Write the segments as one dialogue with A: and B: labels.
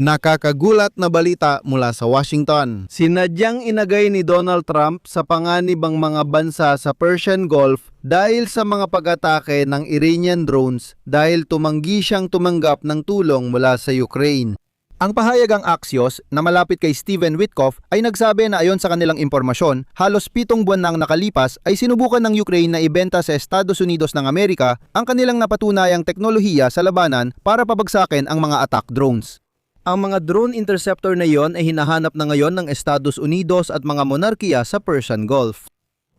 A: Nakakagulat na balita mula sa Washington. Sinadyang inagay ni Donald Trump sa panganib ang mga bansa sa Persian Gulf dahil sa mga pag-atake ng Iranian drones dahil tumanggi siyang tumanggap ng tulong mula sa Ukraine. Ang pahayagang Axios na malapit kay Stephen Witkoff ay nagsabi na ayon sa kanilang impormasyon, halos 7 buwan nang nakalipas ay sinubukan ng Ukraine na ibenta sa Estados Unidos ng Amerika ang kanilang napatunayang teknolohiya sa labanan para pabagsakin ang mga attack drones. Ang mga drone interceptor na iyon ay hinahanap na ngayon ng Estados Unidos at mga monarkiya sa Persian Gulf.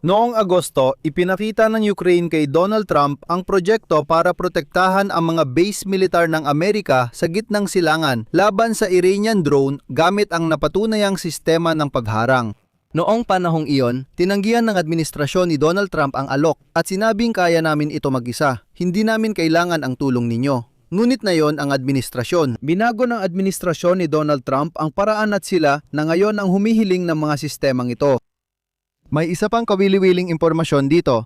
A: Noong Agosto, ipinakita ng Ukraine kay Donald Trump ang proyekto para protektahan ang mga base militar ng Amerika sa gitnang silangan laban sa Iranian drone gamit ang napatunayang sistema ng pagharang. Noong panahong iyon, tinanggihan ng administrasyon ni Donald Trump ang alok at sinabing kaya namin ito mag-isa. Hindi namin kailangan ang tulong ninyo. Ngunit na yon ang administrasyon. Binago ng administrasyon ni Donald Trump ang paraan at sila na ngayon ang humihiling ng mga sistemang ito. May isa pang kawili-wiling impormasyon dito.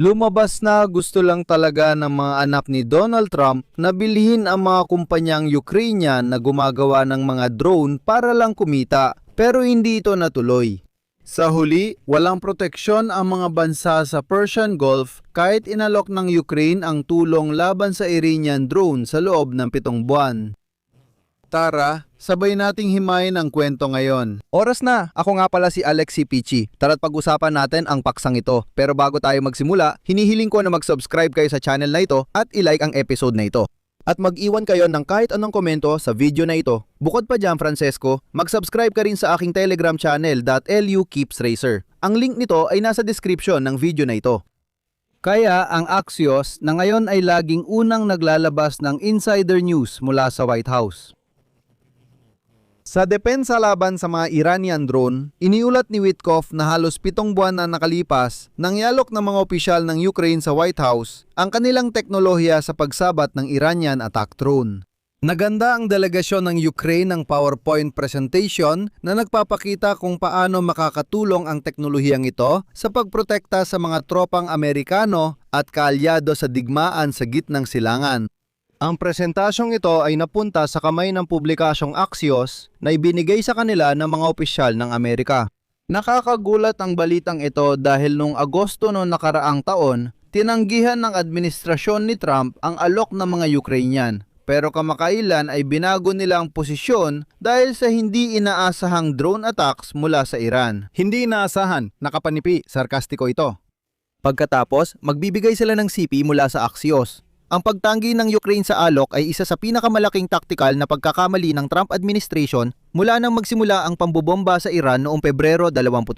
A: Lumabas na gusto lang talaga ng mga anak ni Donald Trump na bilhin ang mga kumpanyang Ukrainian na gumagawa ng mga drone para lang kumita, pero hindi ito natuloy. Sa huli, walang proteksyon ang mga bansa sa Persian Gulf kahit inalok ng Ukraine ang tulong laban sa Iranian drone sa loob ng 7 buwan. Tara, sabay nating himayin ang kwento ngayon. Oras na! Ako nga pala si Alex C. Pichi. Tara't pag-usapan natin ang paksang ito. Pero bago tayo magsimula, hinihiling ko na mag-subscribe kayo sa channel na ito at ilike ang episode na ito. At mag-iwan kayo ng kahit anong komento sa video na ito. Bukod pa dyan, Francesco, mag-subscribe ka rin sa aking Telegram channel .lu_keepsracer. Ang link nito ay nasa description ng video na ito. Kaya ang Axios na ngayon ay laging unang naglalabas ng insider news mula sa White House. Sa depensa laban sa mga Iranian drone, iniulat ni Witkoff na halos 7 buwan na nakalipas nang yalok ng mga opisyal ng Ukraine sa White House ang kanilang teknolohiya sa pagsabat ng Iranian attack drone. Naganda ang delegasyon ng Ukraine ng PowerPoint presentation na nagpapakita kung paano makakatulong ang teknolohiyang ito sa pagprotekta sa mga tropang Amerikano at kaalyado sa digmaan sa gitnang silangan. Ang presentasyong ito ay napunta sa kamay ng publikasyong Axios na ibinigay sa kanila ng mga opisyal ng Amerika. Nakakagulat ang balitang ito dahil noong Agosto noong nakaraang taon, tinanggihan ng administrasyon ni Trump ang alok ng mga Ukrainian. Pero kamakailan ay binago nila ang posisyon dahil sa hindi inaasahang drone attacks mula sa Iran. Hindi inaasahan, nakapanipi, sarkastiko ito. Pagkatapos, magbibigay sila ng CP mula sa Axios. Ang pagtanggi ng Ukraine sa alok ay isa sa pinakamalaking taktikal na pagkakamali ng Trump administration mula nang magsimula ang pambobomba sa Iran noong Pebrero 28.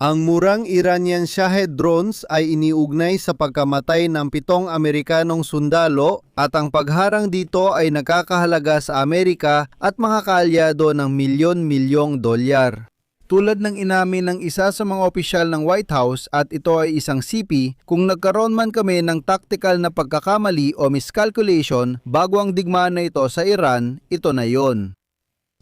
A: Ang murang Iranian Shahed drones ay iniugnay sa pagkamatay ng 7 Amerikanong sundalo at ang pagharang dito ay nakakahalaga sa Amerika at mga kaalyado ng milyon-milyong dolyar. Tulad ng inamin ng isa sa mga opisyal ng White House at ito ay isang CP, kung nagkaroon man kami ng tactical na pagkakamali o miscalculation bago ang digmaan na ito sa Iran, ito na yon.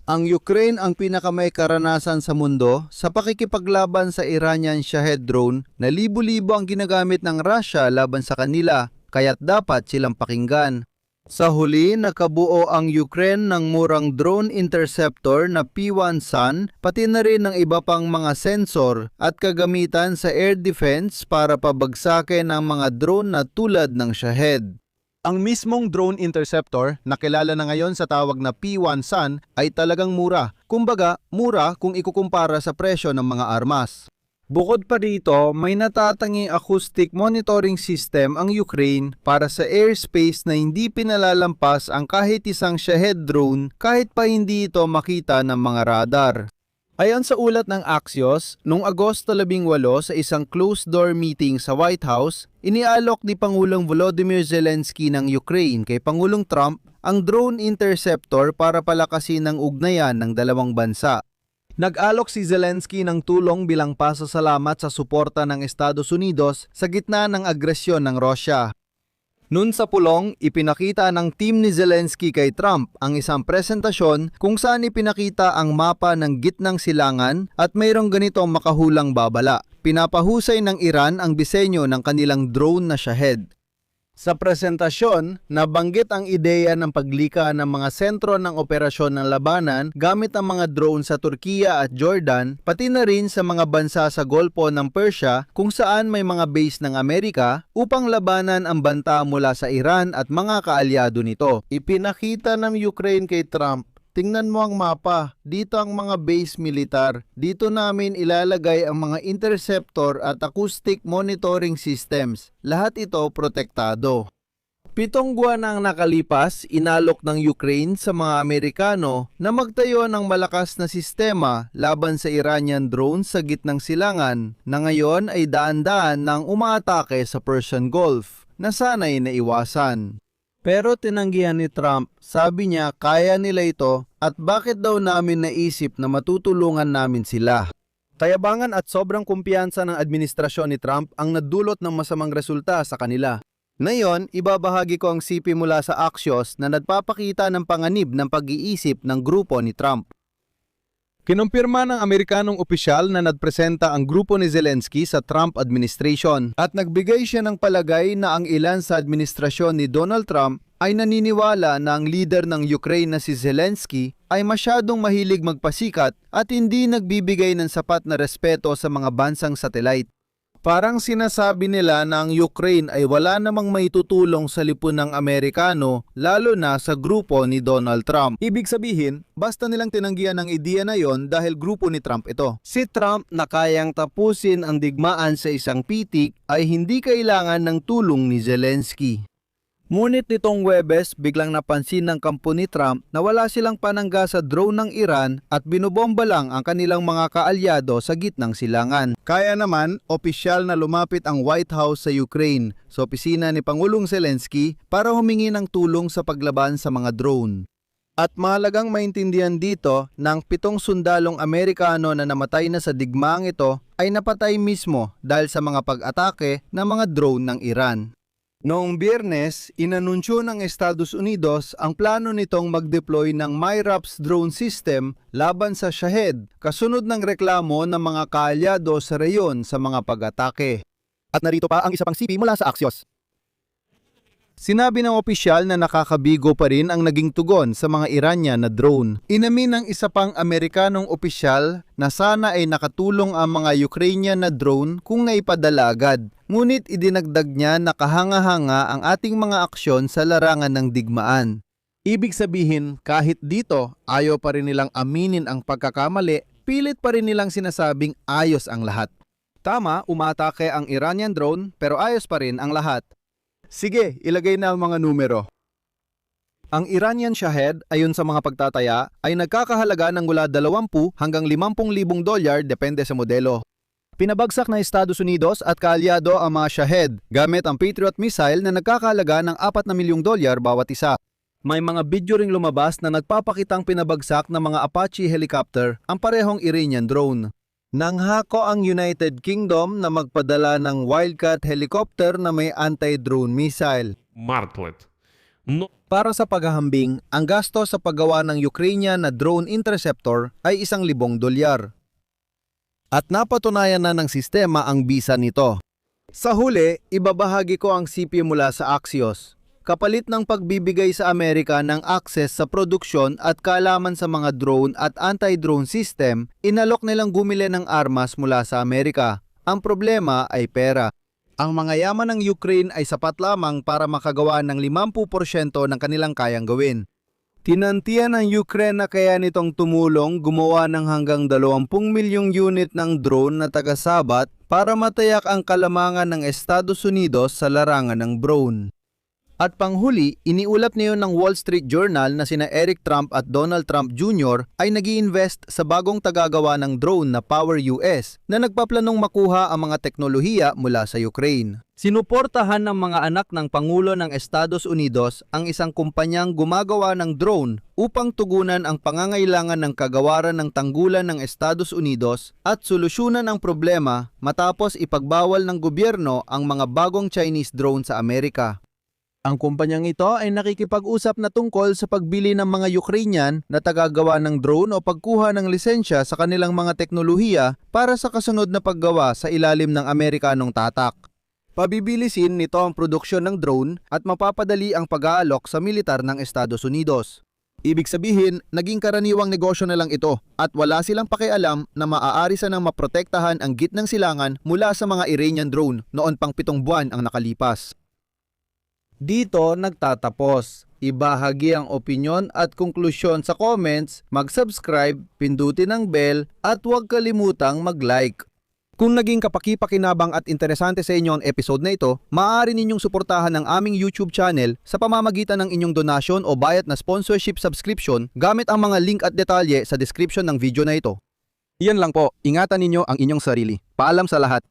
A: Ang Ukraine ang pinakamay karanasan sa mundo sa pakikipaglaban sa Iranian Shahed drone na libo-libo ang ginagamit ng Russia laban sa kanila, kaya't dapat silang pakinggan. Sa huli, nakabuo ang Ukraine ng murang drone interceptor na P-1 Sun, pati na rin ng iba pang mga sensor at kagamitan sa air defense para pabagsakin ang mga drone na tulad ng Shahed. Ang mismong drone interceptor, na kilala na ngayon sa tawag na P-1 Sun, ay talagang mura. Kumbaga, mura kung ikukumpara sa presyo ng mga armas. Bukod pa dito, may natatanging acoustic monitoring system ang Ukraine para sa airspace na hindi pinalalampas ang kahit isang Shahed drone kahit pa hindi ito makita ng mga radar. Ayon sa ulat ng Axios, noong Agosto 18 sa isang closed-door meeting sa White House, inialok ni Pangulong Volodymyr Zelensky ng Ukraine kay Pangulong Trump ang drone interceptor para palakasin ang ugnayan ng dalawang bansa. Nag-alok si Zelensky ng tulong bilang pasasalamat sa suporta ng Estados Unidos sa gitna ng agresyon ng Russia. Noon sa pulong, ipinakita ng team ni Zelensky kay Trump ang isang presentasyon kung saan ipinakita ang mapa ng gitnang silangan at mayroong ganitong makahulang babala. Pinapahusay ng Iran ang disenyo ng kanilang drone na Shahed. Sa presentasyon, nabanggit ang ideya ng paglika ng mga sentro ng operasyon ng labanan gamit ang mga drone sa Turkiya at Jordan, pati na rin sa mga bansa sa Golpo ng Persia kung saan may mga base ng Amerika upang labanan ang banta mula sa Iran at mga kaalyado nito. Ipinakita ng Ukraine kay Trump, tingnan mo ang mapa, dito ang mga base militar, dito namin ilalagay ang mga interceptor at acoustic monitoring systems. Lahat ito protektado. 7 buwan ang nakalipas, inalok ng Ukraine sa mga Amerikano na magtayo ng malakas na sistema laban sa Iranian drones sa gitnang silangan na ngayon ay daan-daan ng umaatake sa Persian Gulf na sana'y naiwasan. Pero tinanggihan ni Trump, sabi niya kaya nila ito at bakit daw namin naisip na matutulungan namin sila. Tayabangan at sobrang kumpiyansa ng administrasyon ni Trump ang nadulot ng masamang resulta sa kanila. Ngayon, ibabahagi ko ang sipi mula sa Axios na nagpapakita ng panganib ng pag-iisip ng grupo ni Trump. Kinumpirma ng Amerikanong opisyal na nagpresenta ang grupo ni Zelensky sa Trump administration at nagbigay siya ng palagay na ang ilan sa administrasyon ni Donald Trump ay naniniwala na ang leader ng Ukraine na si Zelensky ay masyadong mahilig magpasikat at hindi nagbibigay ng sapat na respeto sa mga bansang satellite. Parang sinasabi nila na ang Ukraine ay wala namang maitutulong sa lipunang Amerikano lalo na sa grupo ni Donald Trump. Ibig sabihin, basta nilang tinanggihan ang ideya na yon dahil grupo ni Trump ito. Si Trump na kayang tapusin ang digmaan sa isang pitik ay hindi kailangan ng tulong ni Zelensky. Ngunit nitong Huwebes, biglang napansin ng kampo ni Trump na wala silang panangga sa drone ng Iran at binobomba lang ang kanilang mga kaalyado sa gitnang silangan. Kaya naman, opisyal na lumapit ang White House sa Ukraine sa opisina ni Pangulong Zelensky para humingi ng tulong sa paglaban sa mga drone. At mahalagang maintindihan dito na ang 7 sundalong Amerikano na namatay na sa digmaang ito ay napatay mismo dahil sa mga pag-atake ng mga drone ng Iran. Noong Biyernes, inanunsyo ng Estados Unidos ang plano nitong mag-deploy ng MIRAPS drone system laban sa Shahed, kasunod ng reklamo ng mga kaalyado sa reyon sa mga pag-atake. At narito pa ang isa pang sipi mula sa Axios. Sinabi ng opisyal na nakakabigo pa rin ang naging tugon sa mga Iranian na drone. Inamin ng isa pang Amerikanong opisyal na sana ay nakatulong ang mga Ukrainian na drone kung naipadala agad. Ngunit idinagdag niya na kahanga-hanga ang ating mga aksyon sa larangan ng digmaan. Ibig sabihin, kahit dito, ayaw pa rin nilang aminin ang pagkakamali, pilit pa rin nilang sinasabing ayos ang lahat. Tama, umaatake ang Iranian drone pero ayos pa rin ang lahat. Sige, ilagay na ang mga numero. Ang Iranian Shahed, ayon sa mga pagtataya, ay nagkakahalaga ng mula 20 hanggang 50,000 dolyar depende sa modelo. Pinabagsak ng Estados Unidos at kaalyado ang mga Shahed gamit ang Patriot missile na nagkakahalaga ng 4 na milyong dolyar bawat isa. May mga video ring lumabas na nagpapakitang pinabagsak ng mga Apache helicopter ang parehong Iranian drone. Nanghako ang United Kingdom na magpadala ng Wildcat helicopter na may anti-drone missile.
B: Martlet. No.
A: Para sa paghahambing, ang gasto sa paggawa ng Ukrainian na drone interceptor ay 1,000 dolyar. At napatunayan na ng sistema ang bisa nito. Sa huli, ibabahagi ko ang sipi mula sa Axios. Kapalit ng pagbibigay sa Amerika ng access sa produksyon at kaalaman sa mga drone at anti-drone system, inalok nilang bumili ng armas mula sa Amerika. Ang problema ay pera. Ang mga yaman ng Ukraine ay sapat lamang para makagawa ng 50% ng kanilang kayang gawin. Tinantiyan ng Ukraine na kaya nitong tumulong gumawa ng hanggang 20 milyong unit ng drone na taga-sabat para matayak ang kalamangan ng Estados Unidos sa larangan ng drone. At panghuli, iniulap niyon ng Wall Street Journal na sina Eric Trump at Donald Trump Jr. ay nag-i-invest sa bagong tagagawa ng drone na Power US na nagpaplanong makuha ang mga teknolohiya mula sa Ukraine. Sinuportahan ng mga anak ng Pangulo ng Estados Unidos ang isang kumpanyang gumagawa ng drone upang tugunan ang pangangailangan ng kagawaran ng tanggulan ng Estados Unidos at solusyonan ang problema matapos ipagbawal ng gobyerno ang mga bagong Chinese drone sa Amerika. Ang kumpanyang ito ay nakikipag-usap na tungkol sa pagbili ng mga Ukrainian na tagagawa ng drone o pagkuha ng lisensya sa kanilang mga teknolohiya para sa kasunod na paggawa sa ilalim ng Amerikanong tatak. Pabibilisin nito ang produksyon ng drone at mapapadali ang pag-aalok sa militar ng Estados Unidos. Ibig sabihin, naging karaniwang negosyo na lang ito at wala silang pakialam na maaari sanang maprotektahan ang gitnang silangan mula sa mga Iranian drone noon pang 7 buwan ang nakalipas. Dito nagtatapos. Ibahagi ang opinyon at konklusyon sa comments, mag-subscribe, pindutin ang bell at huwag kalimutang mag-like. Kung naging kapaki-pakinabang at interesante sa inyo ang episode na ito, maaari ninyong suportahan ang aming YouTube channel sa pamamagitan ng inyong donasyon o bayad na sponsorship subscription gamit ang mga link at detalye sa description ng video na ito. Iyan lang po, ingatan ninyo ang inyong sarili. Paalam sa lahat.